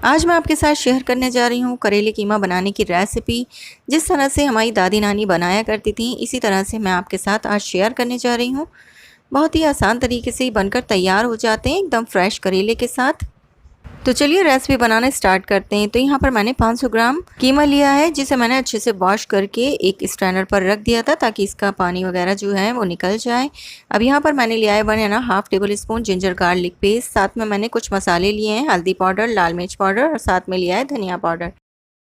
आज मैं आपके साथ शेयर करने जा रही हूँ करेले कीमा बनाने की रेसिपी। जिस तरह से हमारी दादी नानी बनाया करती थी, इसी तरह से मैं आपके साथ आज शेयर करने जा रही हूँ। बहुत ही आसान तरीके से ही बनकर तैयार हो जाते हैं, एकदम फ्रेश करेले के साथ। तो चलिए रेसिपी बनाना स्टार्ट करते हैं। तो यहाँ पर मैंने 500 ग्राम कीमा लिया है, जिसे मैंने अच्छे से वॉश करके एक स्ट्रेनर पर रख दिया था ताकि इसका पानी वगैरह जो है वो निकल जाए। अब यहाँ पर मैंने लिया है 1.5 table spoon ginger garlic paste. साथ में मैंने कुछ मसाले लिए हैं, हल्दी पाउडर, लाल मिर्च पाउडर और साथ में लिया है धनिया पाउडर।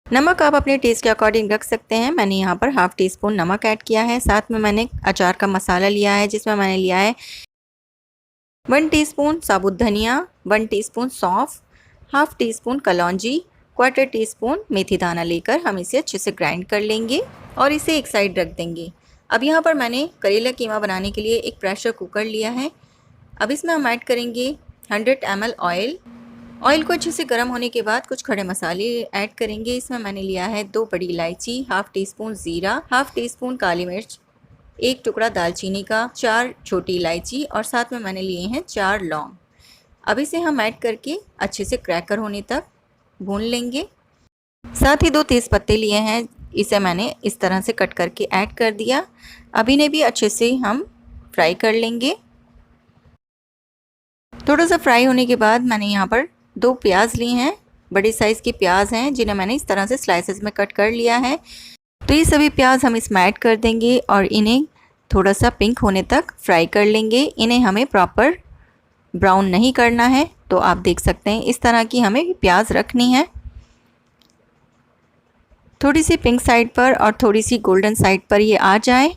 नमक आप अपने टेस्ट के अकॉर्डिंग रख सकते हैं। मैंने यहाँ पर हाफ टी स्पून नमक ऐड किया है। साथ में मैंने अचार का मसाला लिया है, जिसमें मैंने लिया है 1 टीस्पून साबुत धनिया, 1 टीस्पून सौंफ, हाफ टी स्पून कलौंजी, 1/4 टीस्पून मेथी दाना लेकर हम इसे अच्छे से ग्राइंड कर लेंगे और इसे एक साइड रख देंगे। अब यहाँ पर मैंने करेला कीमा बनाने के लिए एक प्रेशर कुकर लिया है। अब इसमें हम ऐड करेंगे 100 ml ऑयल। ऑयल को अच्छे से गर्म होने के बाद कुछ खड़े मसाले ऐड करेंगे। इसमें मैंने लिया है 2 बड़ी इलायची, हाफ टी स्पून ज़ीरा, हाफ टी स्पून काली मिर्च, 1 टुकड़ा दालचीनी का, 4 छोटी इलायची और साथ में मैंने लिए हैं 4 लौंग। अब इसे हम ऐड करके अच्छे से क्रैकर होने तक भून लेंगे। साथ ही 2 तेज़ पत्ते लिए हैं, इसे मैंने इस तरह से कट करके ऐड कर दिया। अब इन्हें भी अच्छे से हम फ्राई कर लेंगे। थोड़ा सा फ्राई होने के बाद मैंने यहाँ पर 2 प्याज लिए हैं, बड़े साइज़ के प्याज हैं, जिन्हें मैंने इस तरह से स्लाइसेस में कट कर लिया है। तो ये सभी प्याज हम इसमें ऐड कर देंगे और इन्हें थोड़ा सा पिंक होने तक फ्राई कर लेंगे। इन्हें हमें प्रॉपर ब्राउन नहीं करना है। तो आप देख सकते हैं इस तरह की हमें प्याज रखनी है, थोड़ी सी पिंक साइड पर और थोड़ी सी गोल्डन साइड पर ये आ जाए।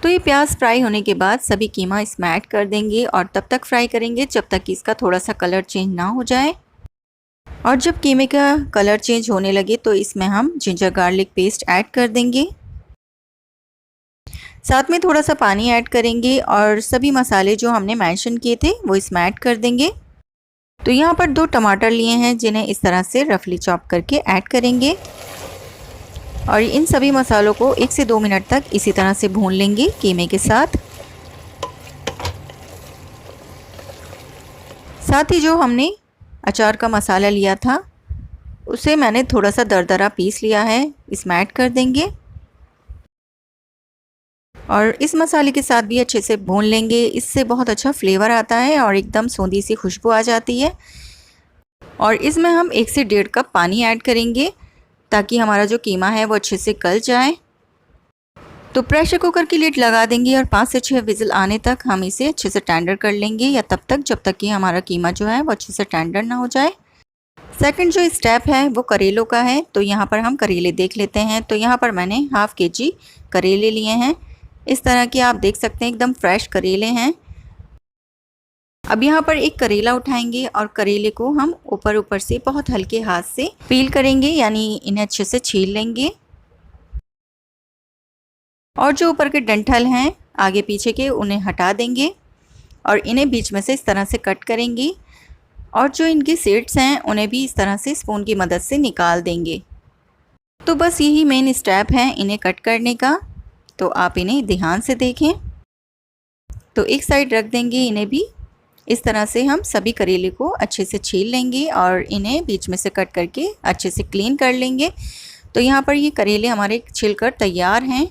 तो ये प्याज फ्राई होने के बाद सभी कीमा इसमें ऐड कर देंगे और तब तक फ्राई करेंगे जब तक कि इसका थोड़ा सा कलर चेंज ना हो जाए। और जब कीमे का कलर चेंज होने लगे तो इसमें हम जिंजर गार्लिक पेस्ट ऐड कर देंगे। साथ में थोड़ा सा पानी ऐड करेंगे और सभी मसाले जो हमने मेंशन किए थे वो इसमें ऐड कर देंगे। तो यहाँ पर 2 टमाटर लिए हैं, जिन्हें इस तरह से रफली चॉप करके ऐड करेंगे और इन सभी मसालों को 1 से 2 मिनट तक इसी तरह से भून लेंगे कीमे के साथ। साथ ही जो हमने अचार का मसाला लिया था उसे मैंने थोड़ा सा दरदरा पीस लिया है, इसमें ऐड कर देंगे और इस मसाले के साथ भी अच्छे से भून लेंगे। इससे बहुत अच्छा फ्लेवर आता है और एकदम सोंधी सी खुशबू आ जाती है। और इसमें हम 1 से 1.5 कप पानी ऐड करेंगे ताकि हमारा जो कीमा है वो अच्छे से गल जाए। तो प्रेशर कुकर की लिड लगा देंगे और 5 से 6 विजिल आने तक हम इसे अच्छे से टेंडर कर लेंगे, या तब तक जब तक कि हमारा कीमा जो है वो अच्छे से टेंडर ना हो जाए। सेकंड जो स्टेप है वो करेलों का है। तो यहाँ पर हम करेले देख लेते हैं। तो यहाँ पर मैंने हाफ kg करेले लिए हैं। इस तरह के आप देख सकते हैं एकदम फ्रेश करेले हैं। अब यहाँ पर एक करेला उठाएंगे और करेले को हम ऊपर से बहुत हल्के हाथ से पील करेंगे, यानी इन्हें अच्छे से छील लेंगे। और जो ऊपर के डंठल हैं आगे पीछे के, उन्हें हटा देंगे और इन्हें बीच में से इस तरह से कट करेंगे। और जो इनके सीड्स हैं उन्हें भी इस तरह से स्पून की मदद से निकाल देंगे। तो बस यही मेन स्टेप है इन्हें कट करने का। तो आप इन्हें ध्यान से देखें। तो एक साइड रख देंगे, इन्हें भी इस तरह से हम सभी करेले को अच्छे से छील लेंगे और इन्हें बीच में से कट करके अच्छे से क्लीन कर लेंगे। तो यहाँ पर ये करेले हमारे छिलकर तैयार हैं।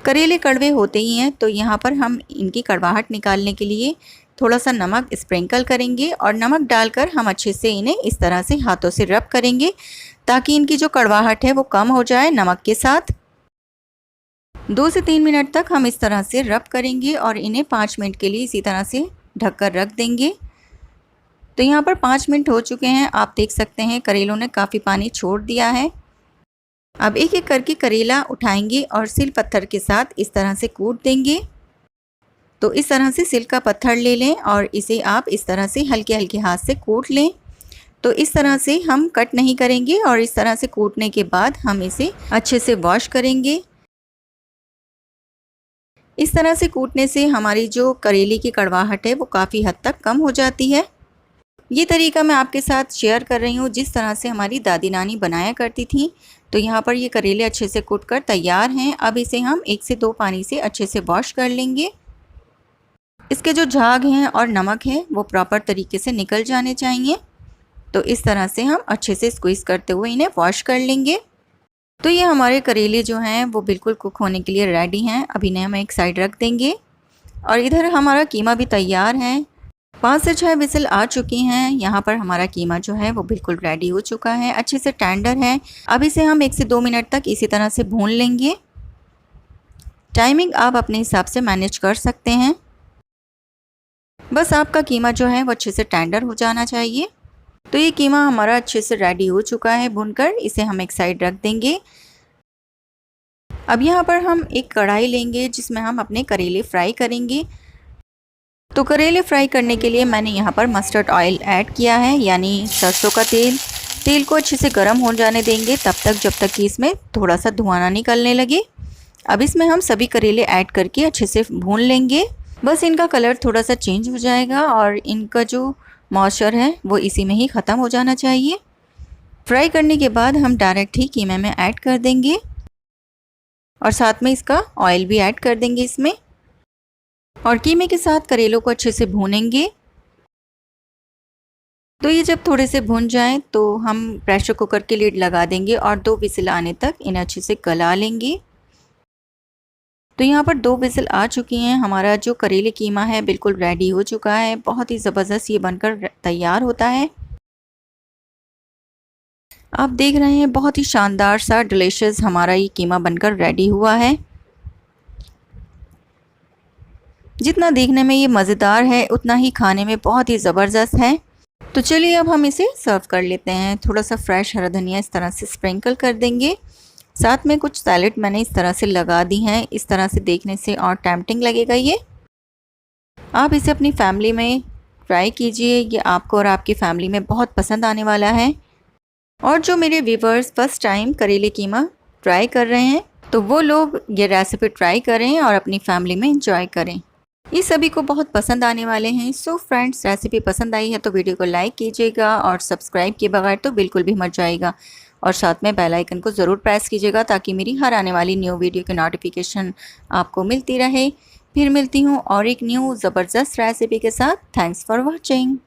करेले कड़वे होते ही हैं, तो यहाँ पर हम इनकी कड़वाहट निकालने के लिए थोड़ा सा नमक स्प्रिंकल करेंगे और नमक डालकर हम अच्छे से इन्हें इस तरह से हाथों से रब करेंगे ताकि इनकी जो कड़वाहट है वो कम हो जाए नमक के साथ। 2 से 3 मिनट तक हम इस तरह से रब करेंगे और इन्हें 5 मिनट के लिए इसी तरह से ढककर रख देंगे। तो यहाँ पर 5 मिनट हो चुके हैं। आप देख सकते हैं करेलों ने काफ़ी पानी छोड़ दिया है। अब एक एक करके करेला उठाएंगे और सिल पत्थर के साथ इस तरह से कूट देंगे। तो इस तरह से सिल का पत्थर ले लें और इसे आप इस तरह से हल्के हल्के हाथ से कूट लें। तो इस तरह से हम कट नहीं करेंगे और इस तरह से कूटने के बाद हम इसे अच्छे से वॉश करेंगे। इस तरह से कूटने से हमारी जो करेले की कड़वाहट है वो काफ़ी हद तक कम हो जाती है। ये तरीका मैं आपके साथ शेयर कर रही हूँ जिस तरह से हमारी दादी नानी बनाया करती थी। तो यहाँ पर ये करेले अच्छे से कूट कर तैयार हैं। अब इसे हम 1 से 2 पानी से अच्छे से वॉश कर लेंगे। इसके जो झाग हैं और नमक है वो प्रॉपर तरीके से निकल जाने चाहिए। तो इस तरह से हम अच्छे से स्क्वीज़ करते हुए इन्हें वॉश कर लेंगे। तो ये हमारे करेले जो हैं वो बिल्कुल कुक होने के लिए रेडी हैं। अब इन्हें हम एक साइड रख देंगे और इधर हमारा कीमा भी तैयार है। 5 से 6 विसल आ चुकी हैं। यहाँ पर हमारा कीमा जो है वो बिल्कुल रेडी हो चुका है, अच्छे से टेंडर है। अब इसे हम 1 से 2 मिनट तक इसी तरह से भून लेंगे। टाइमिंग आप अपने हिसाब से मैनेज कर सकते हैं। बस आपका कीमा जो है वो अच्छे से टेंडर हो जाना चाहिए। तो ये कीमा हमारा अच्छे से रेडी हो चुका है भूनकर, इसे हम एक साइड रख देंगे। अब यहाँ पर हम एक कढ़ाई लेंगे जिसमें हम अपने करेले फ्राई करेंगे। तो करेले फ्राई करने के लिए मैंने यहाँ पर मस्टर्ड ऑयल ऐड किया है, यानी सरसों का तेल। तेल को अच्छे से गर्म हो जाने देंगे तब तक जब तक कि इसमें थोड़ा सा धुआं ना निकलने लगे। अब इसमें हम सभी करेले ऐड करके अच्छे से भून लेंगे। बस इनका कलर थोड़ा सा चेंज हो जाएगा और इनका जो मॉइस्चर है वो इसी में ही ख़त्म हो जाना चाहिए। फ्राई करने के बाद हम डायरेक्ट ही कीमे में ऐड कर देंगे और साथ में इसका ऑयल भी ऐड कर देंगे इसमें, और कीमे के साथ करेलों को अच्छे से भूनेंगे। तो ये जब थोड़े से भुन जाएं तो हम प्रेशर कुकर की लिड लगा देंगे और 2 विसिल आने तक इन्हें अच्छे से गला लेंगे। तो यहाँ पर 2 विसिल आ चुकी हैं। हमारा जो करेले कीमा है बिल्कुल रेडी हो चुका है। बहुत ही ज़बरदस्त ये बनकर तैयार होता है। आप देख रहे हैं बहुत ही शानदार सा डिलीशियस हमारा ये कीमा बनकर रेडी हुआ है। जितना देखने में ये मज़ेदार है उतना ही खाने में बहुत ही ज़बरदस्त है। तो चलिए अब हम इसे सर्व कर लेते हैं। थोड़ा सा फ्रेश हरा धनिया इस तरह से स्प्रिंकल कर देंगे। साथ में कुछ सैलेड मैंने इस तरह से लगा दी हैं। इस तरह से देखने से और टेम्पटिंग लगेगा ये। आप इसे अपनी फैमिली में ट्राई कीजिए, ये आपको और आपकी फैमिली में बहुत पसंद आने वाला है। और जो मेरे व्यूवर्स फर्स्ट टाइम करेले कीमा ट्राई कर रहे हैं तो वो लोग ये रेसिपी ट्राई करें और अपनी फैमिली में इंजॉय करें। ये सभी को बहुत पसंद आने वाले हैं। सो फ्रेंड्स, रेसिपी पसंद आई है तो वीडियो को लाइक कीजिएगा और सब्सक्राइब किए बगैर तो बिल्कुल भी मत जाइएगा, और साथ में बेल आइकन को ज़रूर प्रेस कीजिएगा ताकि मेरी हर आने वाली न्यू वीडियो की नोटिफिकेशन आपको मिलती रहे। फिर मिलती हूँ और एक न्यू ज़बरदस्त रेसिपी के साथ। Thanks for watching.